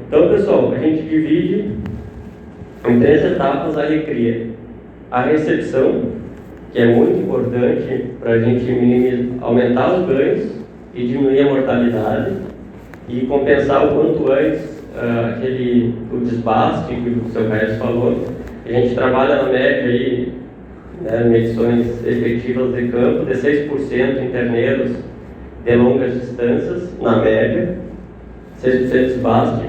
Então, pessoal, a gente divide em 3 etapas a recria. A recepção, que é muito importante para a gente aumentar os ganhos e diminuir a mortalidade e compensar o quanto antes o desbaste que o seu Regis falou. A gente trabalha na média aí, medições efetivas de campo de 6% em terneiros de longas distâncias, na média, 6% de desbaste.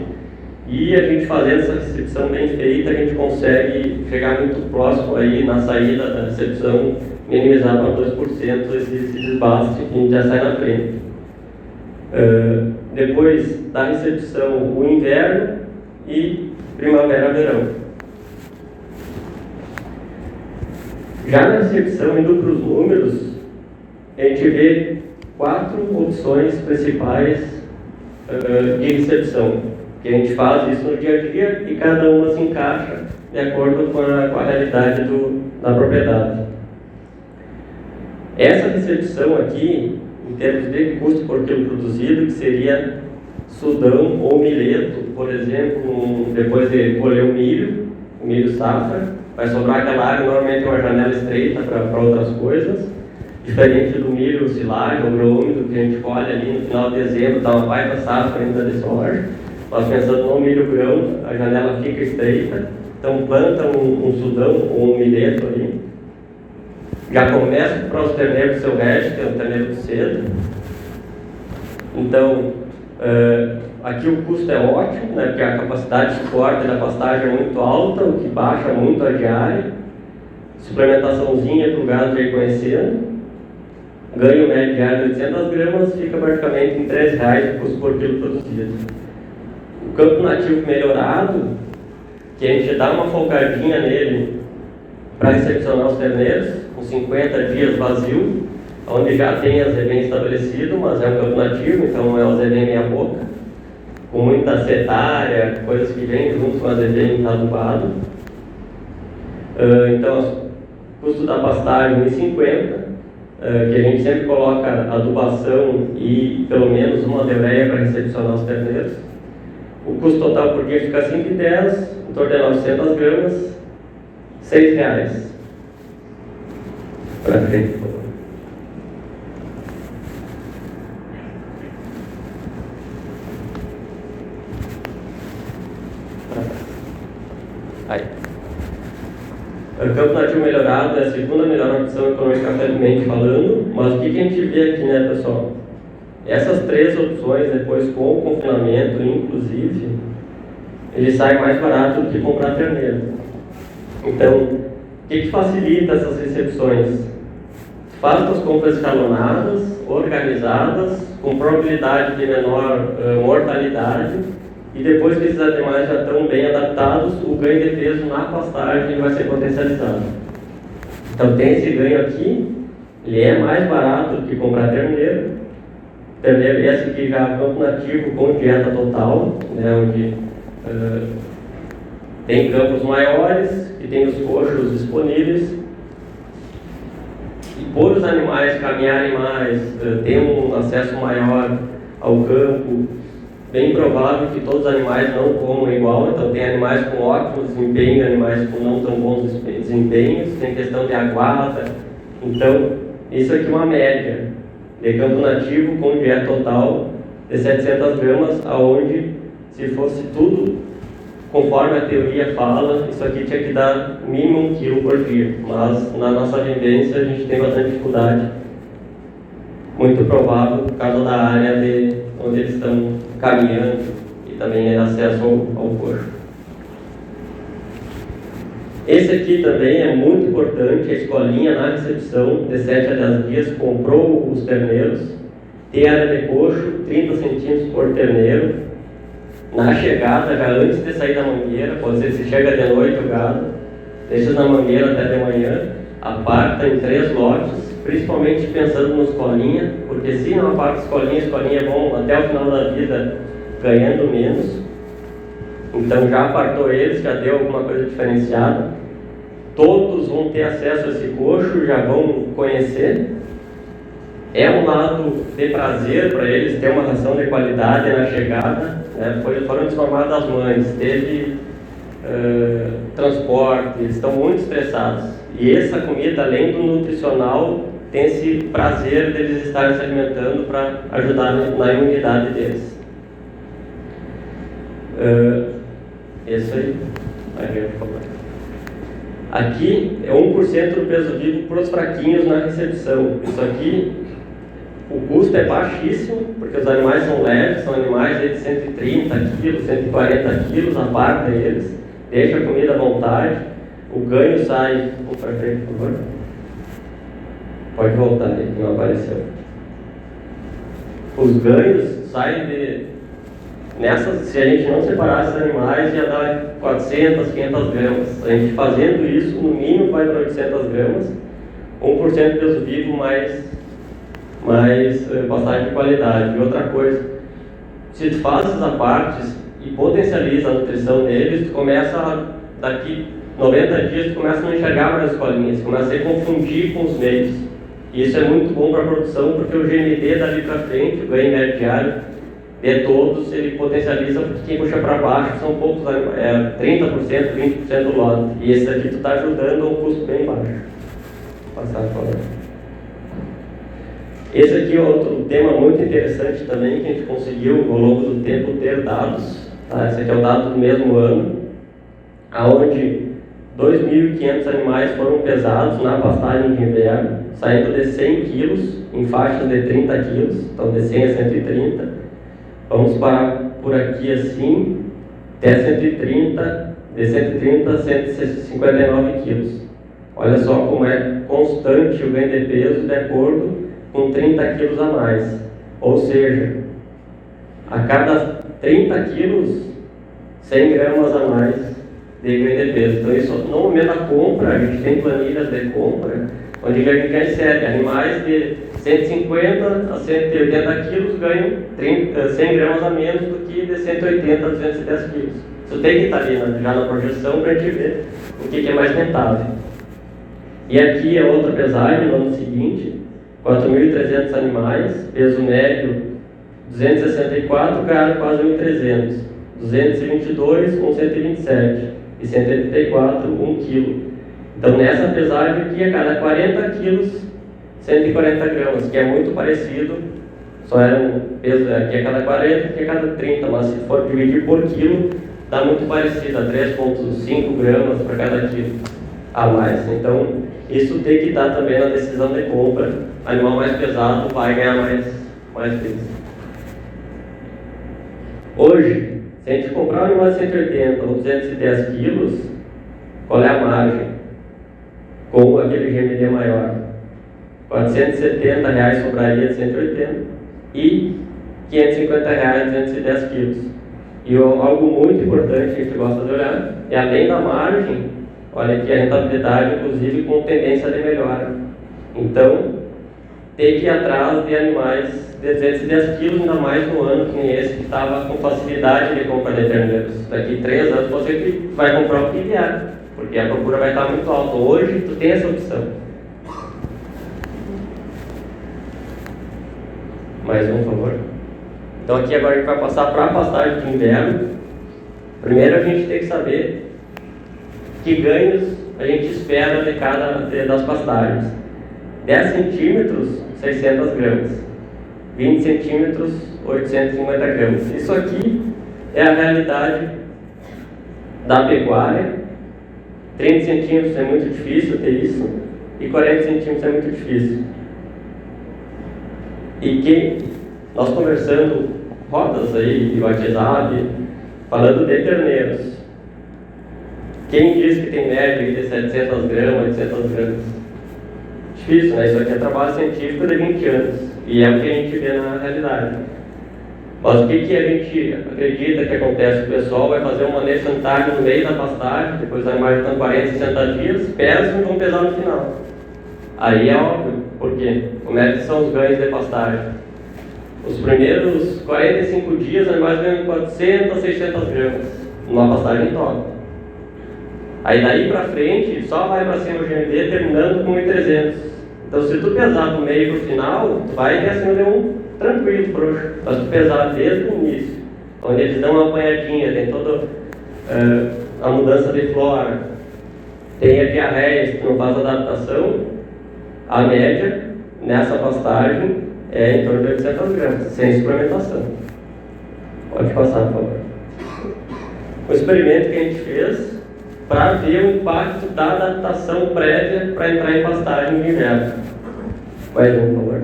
E a gente fazendo essa recepção bem feita, a gente consegue chegar muito próximo aí na saída da recepção, minimizar para 2% esse desbaste, a gente já sai na frente. Depois da recepção, o inverno e primavera-verão. Já na recepção, indo para os números, a gente vê 4 opções principais de recepção, que a gente faz isso no dia a dia e cada uma se encaixa de acordo com a realidade da propriedade. Essa recepção aqui, em termos de custo por quilo produzido, que seria sudão ou mileto, por exemplo, depois de colher o milho safra, vai sobrar aquela área, normalmente uma janela estreita para outras coisas, diferente do milho silagem ou grão úmido que a gente colhe ali no final de dezembro, dá uma baita safra ainda de soja. Nós pensando no milho grão, a janela fica estreita, então planta um sudão ou um mileto ali. Já começa para os terneiros do seu Regis, que é um terneiro de cedo. Então, aqui o custo é ótimo, né, porque a capacidade de suporte da pastagem é muito alta, o que baixa muito a diária. Suplementaçãozinha para o gado já ir conhecendo. Ganho médio diário de 800 gramas, fica praticamente em R$3 o custo por quilo produzido. O campo nativo melhorado, que a gente dá uma folgadinha nele para recepcionar os terneiros, com 50 dias vazio, onde já tem azevém estabelecido, mas é um campo nativo, então não é o azevém meia boca, com muita setária, coisas que vêm junto com o azevém adubado. Então, o custo da pastagem R$ 1,50, que a gente sempre coloca adubação e pelo menos uma ureia para recepcionar os terneiros. O custo total por dia fica R$ 5,10, em torno de 900 gramas, R$6. Para frente, por favor. Aí. O campo nativo melhorado é a segunda melhor opção economicamente falando, mas o que a gente vê aqui, né, pessoal? Essas 3 opções, depois com o confinamento, inclusive, ele sai mais barato do que comprar terneiro. Então, o que facilita essas recepções? Faz as compras escalonadas, organizadas, com probabilidade de menor mortalidade, e depois que esses animais já estão bem adaptados, o ganho de peso na pastagem vai ser potencializado. Então tem esse ganho aqui, ele é mais barato do que comprar terneiro. Terneiro esse aqui já é campo nativo com dieta total, né, onde tem campos maiores, que tem os coxos disponíveis. E por os animais caminharem mais, ter um acesso maior ao campo, bem provável que todos os animais não comam igual, então tem animais com ótimo desempenho e animais com não tão bons desempenhos, tem questão de aguada. Então, isso aqui é uma média de campo nativo com dieta total de 700 gramas, aonde se fosse tudo conforme a teoria fala, isso aqui tinha que dar mínimo 1 quilo por dia, mas na nossa vivência a gente tem bastante dificuldade, muito provável por causa da área onde eles estão caminhando e também acesso ao coxo. Esse aqui também é muito importante, a escolinha na recepção de 7 a 10 dias comprou os terneiros, tem área de coxo, 30 centímetros por terneiro. Na chegada, já antes de sair da mangueira, pode ser se chega de noite o gado, deixa na mangueira até de manhã, aparta em 3 lotes, principalmente pensando no escolinha, porque se não aparta escolinha é bom até o final da vida ganhando menos. Então já apartou eles, já deu alguma coisa diferenciada. Todos vão ter acesso a esse coxo, já vão conhecer. É um lado de prazer para eles ter uma ração de qualidade na chegada, né? Foram transformadas as mães, teve transporte, eles estão muito estressados. E essa comida, além do nutricional, tem esse prazer deles estarem se alimentando para ajudar na imunidade deles. Isso aí. Aqui é 1% do peso vivo para os fraquinhos na recepção. Isso aqui, o custo é baixíssimo, porque os animais são leves, são animais de 130 quilos, 140 quilos, a parte deles, deixa a comida à vontade, o ganho sai. Vamos para frente, por favor. Pode voltar aí, que não apareceu. Os ganhos saem de... se a gente não separasse os animais, ia dar 400, 500 gramas. A gente fazendo isso, no mínimo vai para 800 gramas, 1% de peso vivo mais pastagem de qualidade. E outra coisa, se tu faz essas apartes e potencializa a nutrição deles, tu começa, daqui 90 dias, tu começa a não enxergar mais as colinhas, tu começa a se confundir com os meios. E isso é muito bom para a produção, porque o GMD dali para frente, o ganho médio diário de todos, ele potencializa, porque quem puxa para baixo são poucos animais, 30%, 20% do lote. E esse aqui tu está ajudando a um custo bem baixo. Vou passar a falar. Esse aqui é outro tema muito interessante também, que a gente conseguiu ao longo do tempo ter dados. Tá? Esse aqui é o dado do mesmo ano, onde 2.500 animais foram pesados na pastagem de inverno, saindo de 100 quilos em faixas de 30 quilos, então de 100 a 130. Vamos parar por aqui assim, até 130, de 130 a 159 quilos. Olha só como é constante o ganho de peso de acordo com 30 quilos a mais. Ou seja, a cada 30 quilos, 100 gramas a mais de ganho de peso. Então, isso no momento da compra, a gente tem planilhas de compra, onde a gente já insere animais de 150 a 180 quilos ganham 100 gramas a menos do que de 180 a 210 quilos. Isso tem que estar ali já na projeção para a gente ver o que é mais rentável. E aqui é outra pesagem no ano seguinte, 4.300 animais, peso médio 264, cara quase 1.300, 222, 127 e 184, 1 quilo. Então nessa pesagem aqui, a cada 40 quilos, 140 gramas, que é muito parecido, só era um peso aqui a cada 40, aqui a cada 30, mas se for dividir por quilo, dá muito parecido, a 3,5 gramas para cada quilo a mais. Então, isso tem que estar também na decisão de compra. Animal mais pesado vai ganhar mais peso. Hoje, se a gente comprar um animal de 180 ou 210 quilos, qual é a margem? Com aquele GMD maior. R$470 sobraria de 180 e R$550 de 210 quilos. E algo muito importante que a gente gosta de olhar é, além da margem, olha aqui a rentabilidade, inclusive com tendência de melhora. Então, tem que ir atrás de animais de 210 quilos, ainda mais no ano que nem esse, que estava com facilidade de compra de terneiros. Daqui 3 anos você que vai comprar o que vier, porque a procura vai estar muito alta. Hoje, tu tem essa opção. Mais um, por favor. Então aqui agora a gente vai passar para a pastagem de inverno. Primeiro a gente tem que saber que ganhos a gente espera de cada das pastagens. 10 centímetros, 600 gramas. 20 centímetros, 850 gramas. Isso aqui é a realidade da pecuária. 30 centímetros é muito difícil ter isso, e 40 centímetros é muito difícil. E que nós conversando rodas aí de WhatsApp, falando de terneiros, quem diz que tem média de 700 gramas, 800 gramas? Difícil, né? Isso aqui é trabalho científico de 20 anos, e é o que a gente vê na realidade. Mas o que a gente acredita que acontece? O pessoal vai fazer um manejo sanitário no meio da pastagem, depois os animais estão 40, 60 dias, pesam e vão pesar no final. Aí é óbvio, por quê? Como é que são os ganhos de pastagem? Os primeiros 45 dias, os animais ganham 400 a 600 gramas numa pastagem top. Aí daí pra frente, só vai para cima o GMD, terminando com 1.300, Então, se tu pesar do meio para o final, tu vai ter assim tranquilo, frouxo. Mas se tu pesar desde o início, onde eles dão uma apanhadinha, tem toda a mudança de flora, tem a diarreia, se tu não faz adaptação, a média nessa pastagem é em torno de 800 gramas, sem suplementação. Pode passar, por favor. O experimento que a gente fez para ver o impacto da adaptação prévia para entrar em pastagem de inverno. Vai, por favor.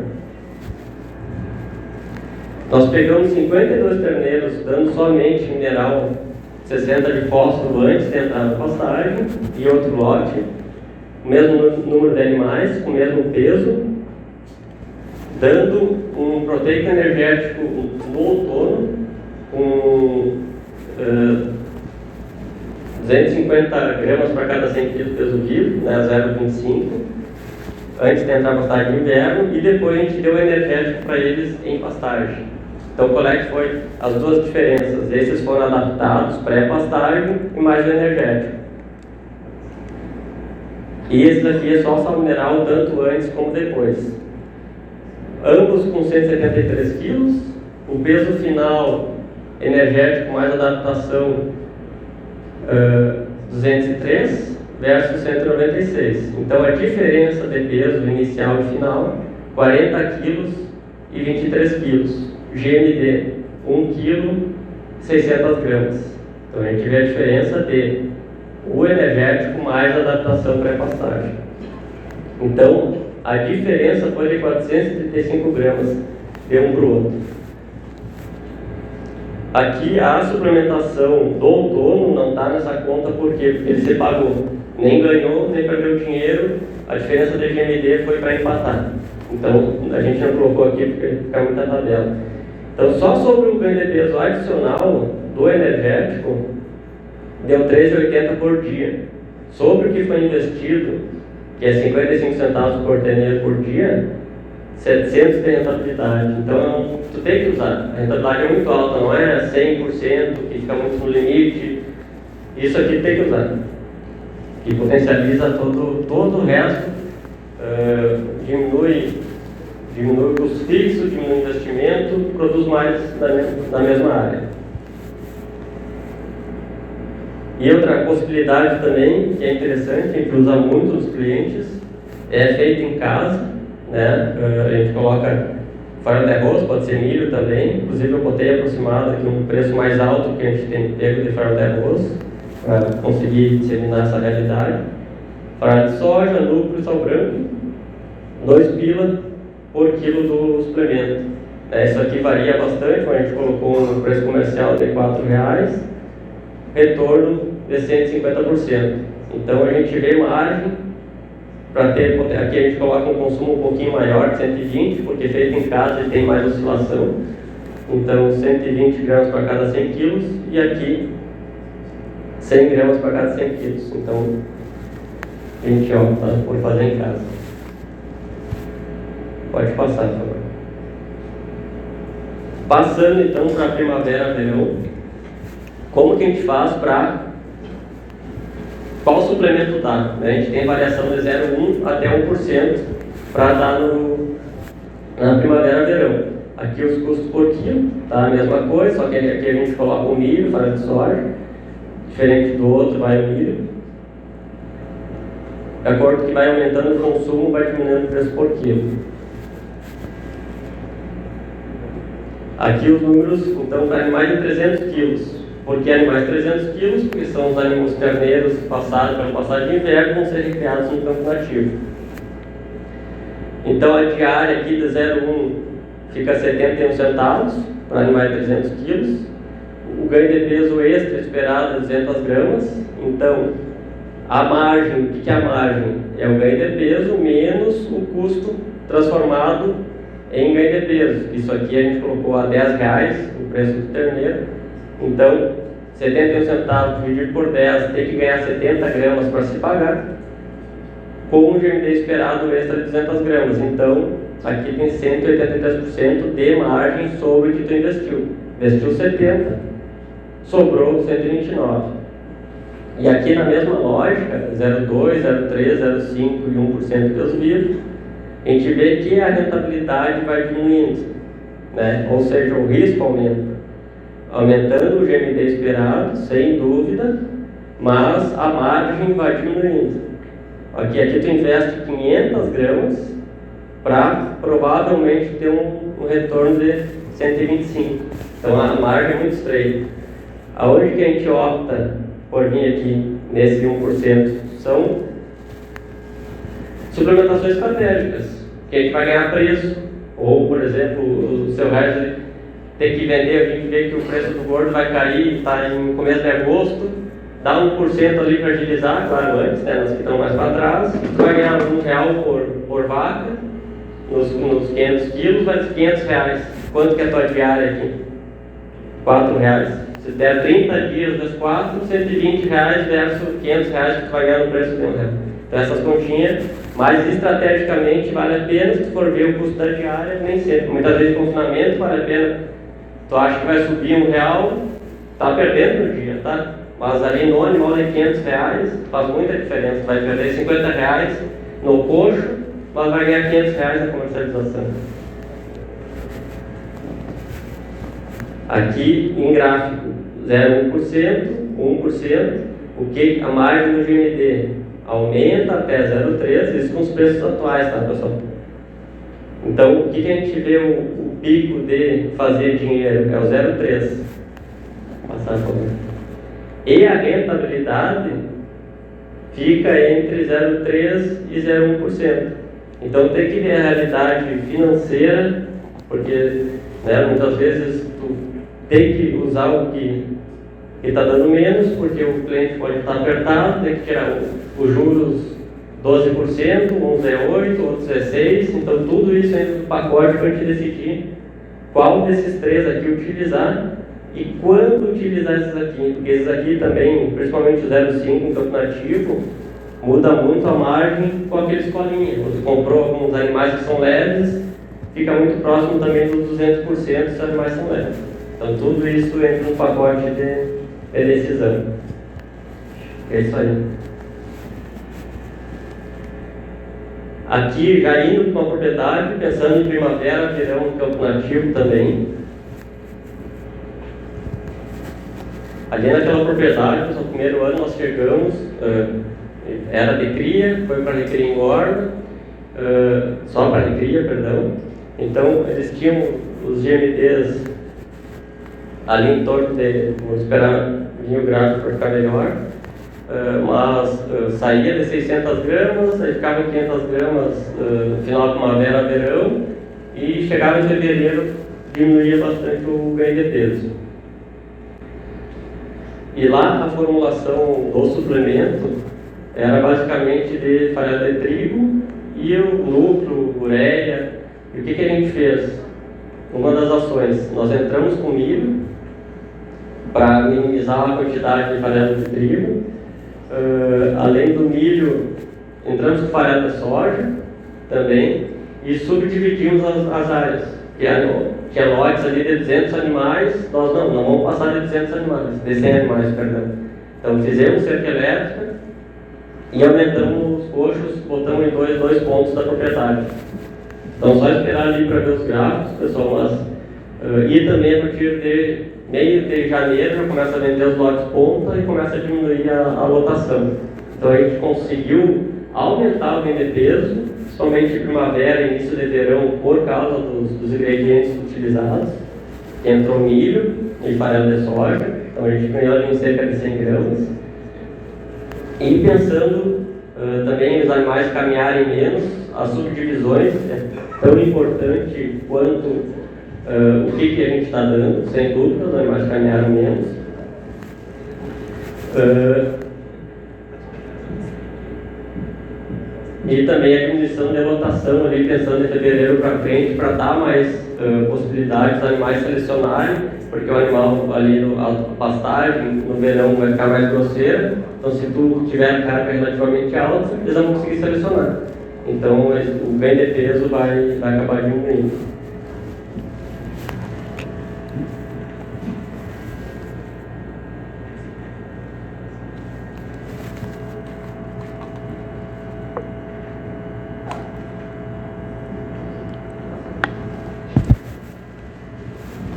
Nós pegamos 52 terneiros, dando somente mineral 60 de fósforo antes de entrar na pastagem, e outro lote, o mesmo número de animais, com o mesmo peso, dando um proteico energético no outono, com 250 gramas para cada 100 kg de peso vivo, né, 0,25, antes de entrar na pastagem de inverno, e depois a gente deu energético para eles em pastagem. Então, qual é que foi as duas diferenças? Esses foram adaptados pré-pastagem e mais o energético. E esse daqui é só sal mineral, tanto antes como depois. Ambos com 173 kg, o peso final energético mais adaptação 203 versus 196. Então, a diferença de peso inicial e final, 40 kg e 23 kg. GMD, 1 kg, 600 gramas. Então a gente vê a diferença de o energético mais a adaptação pré-pastagem. Então a diferença foi de 435 gramas de um para o outro. Aqui a suplementação do outono não está nessa conta porque ele se pagou. Nem ganhou, nem perdeu dinheiro. A diferença de GMD foi para empatar. Então a gente não colocou aqui porque fica muita tabela. Então, só sobre o ganho de peso adicional do energético, deu 13,80 por dia. Sobre o que foi investido, que é 55 centavos por terneiro por dia, 700 de rentabilidade. Então, tu tem que usar. A rentabilidade é muito alta, não é 100%, que fica muito no limite. Isso aqui tem que usar. Que potencializa todo o resto, diminui o custo fixo, diminui o investimento, produz mais na mesma área. E outra possibilidade também, que é interessante, a gente usa muito nos clientes, é feito em casa, né? A gente coloca farelo de arroz, pode ser milho também, inclusive eu botei aproximado aqui um preço mais alto que a gente tem pego de farelo de arroz, para conseguir disseminar essa realidade. Farelo de soja, núcleo e sal branco, 2 pila por quilo do suplemento. Isso aqui varia bastante, mas a gente colocou um preço comercial de R$4, retorno de 150%. Então a gente vê margem para ter, aqui a gente coloca um consumo um pouquinho maior, de 120, porque feito em casa ele tem mais oscilação. Então 120 gramas para cada 100 quilos, e aqui 100 gramas para cada 100 quilos. Então a gente opta por fazer em casa. Pode passar, por favor. Passando então para a primavera, verão, como que a gente faz para qual suplemento dar? A gente tem variação de 0,1 até 1% para dar na primavera, verão. Aqui os custos por quilo, tá a mesma coisa, só que aqui a gente coloca o milho, farelo de soja, diferente do outro vai o milho. De acordo com que vai aumentando o consumo, vai diminuindo o preço por quilo. Aqui os números, então, para animais de 300 quilos. Por que animais de 300 quilos? Porque são os terneiros que passaram pela passagem de inverno e vão ser recriados no campo nativo. Então a diária aqui de 0,1 fica 71 centavos para animais de 300 quilos. O ganho de peso extra esperado é 200 gramas. Então a margem, o que é a margem? É o ganho de peso menos o custo transformado em ganho de peso. Isso aqui a gente colocou a R$10 o preço do terneiro. Então 71 centavos dividido por 10 tem que ganhar 70 gramas para se pagar, com um GMD esperado extra de 200 gramas. Então aqui tem 183% de margem sobre o que tu investiu. Investiu 70, sobrou 129. E aqui na mesma lógica, 0,2, 0,3, 0,5 e 1% de peso vivo, a gente vê que a rentabilidade vai diminuindo, né? Ou seja, o risco aumenta. Aumentando o GMD esperado, sem dúvida, mas a margem vai diminuindo. Aqui tu investe 500 gramas para provavelmente ter um retorno de 125. Então a margem é muito estreita. Aonde que a gente opta por vir aqui nesse 1% são suplementações estratégicas, que a gente vai ganhar preço, ou por exemplo, o seu resto tem que vender, a gente vê que o preço do gordo vai cair, está em começo de agosto, dá 1% ali para agilizar, claro, antes, né, nós que estamos mais para trás, tu vai ganhar R$1 por vaca, nos 500 quilos, vai ser R$500. Quanto que é a tua diária aqui? R$4. Se der 30 dias das 4, R$120 versus R$500 que tu vai ganhar no preço de R$1. Então essas continhas, mas estrategicamente vale a pena, se tu for ver o custo da diária, nem sempre. Muitas vezes confinamento vale a pena, tu acha que vai subir R$1, tá perdendo no dia, tá? Mas ali no animal de R$500 faz muita diferença, vai perder R$50 no coxo, mas vai ganhar R$500 na comercialização. Aqui em gráfico 0,1%, 1%, o que a margem do GMD aumenta até 0,3%, isso com os preços atuais, tá, pessoal? Então, o que a gente vê o pico de fazer dinheiro é o 0,3%. Passar, por favor. E a rentabilidade fica entre 0,3% e 0,1%. Então, tem que ver a realidade financeira, porque, né, muitas vezes tu tem que usar o que está dando menos, porque o cliente pode estar apertado, tem que tirar os juros 12%, uns é 8%, outros é 6%, então tudo isso entra no pacote para a gente decidir qual desses três aqui utilizar e quando utilizar esses aqui, porque esses aqui também, principalmente o 0,5 no campo nativo, muda muito a margem com aquele escolinha. Você comprou alguns animais que são leves, fica muito próximo também dos 200% se os animais são leves. Então tudo isso entra no pacote de decisão. É isso aí. Aqui já indo para uma propriedade, pensando em primavera, verão, campo nativo também. Ali naquela propriedade, no primeiro ano nós chegamos, era de cria, foi para recria engorda, só para recria, perdão. Então eles tinham os GMDs ali em torno de, vamos esperar vir o gráfico para ficar melhor, mas saía de 600 gramas, aí ficava em 500 gramas no final de primavera, verão, e chegava em fevereiro, diminuía bastante o ganho de peso. E lá a formulação do suplemento era basicamente de farelo de trigo e o núcleo, ureia. E o que a gente fez? Uma das ações, nós entramos com milho para minimizar a quantidade de farelo de trigo. Além do milho, entramos com farelo de soja também e subdividimos as áreas. Tinha lotes ali de 200 animais, nós não vamos passar de 200 animais, de 100 animais, perdão. Então fizemos cerca elétrica e aumentamos os coxos, botamos em dois pontos da propriedade. Então só esperar ali para ver os gráficos, pessoal, mas e também a partir de meio de janeiro já começa a vender os lotes ponta e começa a diminuir a lotação. Então a gente conseguiu aumentar o ganho de peso, somente primavera e início de verão, por causa dos ingredientes utilizados. Entrou milho e farelo de soja, então a gente ganhou ali em cerca de 100 gramas. E pensando também os animais caminharem menos, as subdivisões é tão importante quanto o que a gente está dando, sem dúvida, os animais caminharam menos. E também a diminuição de lotação ali, pensando em fevereiro para frente, para dar mais possibilidades dos animais selecionarem, porque o animal ali, a pastagem, no verão vai ficar mais grosseira, então se tu tiver carga relativamente alta, eles vão conseguir selecionar. Então o ganho de peso vai acabar diminuindo.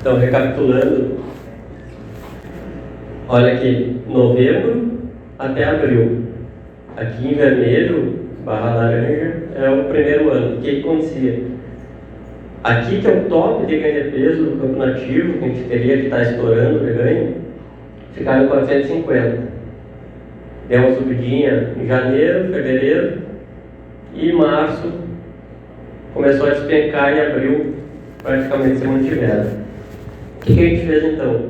Então, recapitulando, olha aqui, novembro até abril. Aqui em vermelho, barra laranja, é o primeiro ano. O que acontecia? Aqui que é o top de ganho de peso do campo nativo, que a gente teria que estar estourando de ganho, ficaram em 450. Deu uma subidinha em janeiro, fevereiro, e março começou a despencar e abril praticamente se mantiveram. O que a gente fez então?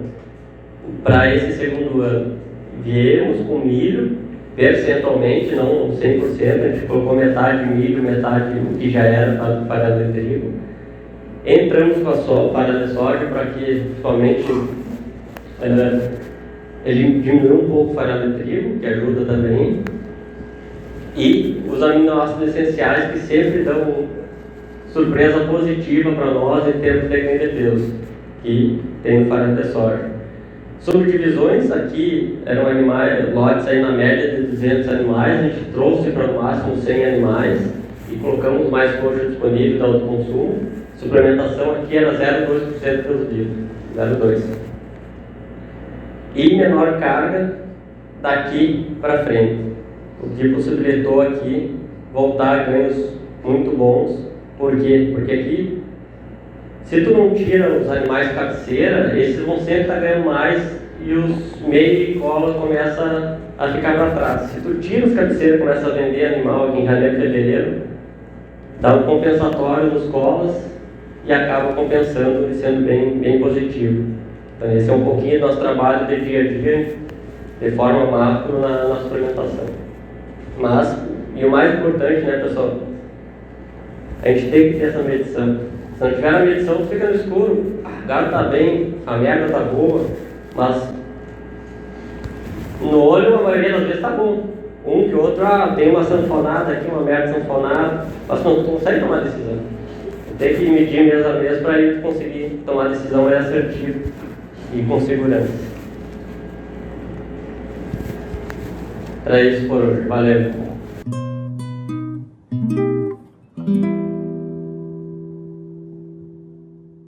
Para esse segundo ano, viemos com milho, percentualmente, não 100%, a gente colocou metade milho, metade o que já era farelo de trigo. Entramos com a farelo de soja para que somente ele diminua um pouco o farelo de trigo, que ajuda também, e os aminoácidos essenciais que sempre dão surpresa positiva para nós em termos de ganho de peso, que tem no farelo de soja. Subdivisões, aqui eram animais, lotes aí na média de 200 animais, a gente trouxe para no máximo 100 animais e colocamos mais coxo disponível de autoconsumo. Suplementação aqui era 0,2% pelos litros, 0,2%. E menor carga daqui para frente, o que possibilitou aqui voltar a ganhos muito bons. Por quê? Porque aqui, se tu não tira os animais cabeceira, esses vão sempre estar ganhando mais e os meio e cola começam a ficar para trás. Se tu tira os cabeceiros e começa a vender animal aqui em janeiro e fevereiro, dá um compensatório nos colas e acaba compensando e sendo bem positivo. Então esse é um pouquinho do nosso trabalho de dia a dia, de forma macro na suplementação. Mas, e o mais importante, né, pessoal, a gente tem que ter essa medição. Se não tiver a medição, tu fica no escuro. O gado está bem, a merda está boa, mas no olho a maioria das vezes está bom. Um que outro, tem uma sanfonada aqui, uma merda sanfonada, mas não consegue tomar decisão. Tem que medir mês a mês para ele conseguir tomar a decisão mais assertiva e com segurança. Era isso por hoje. Valeu.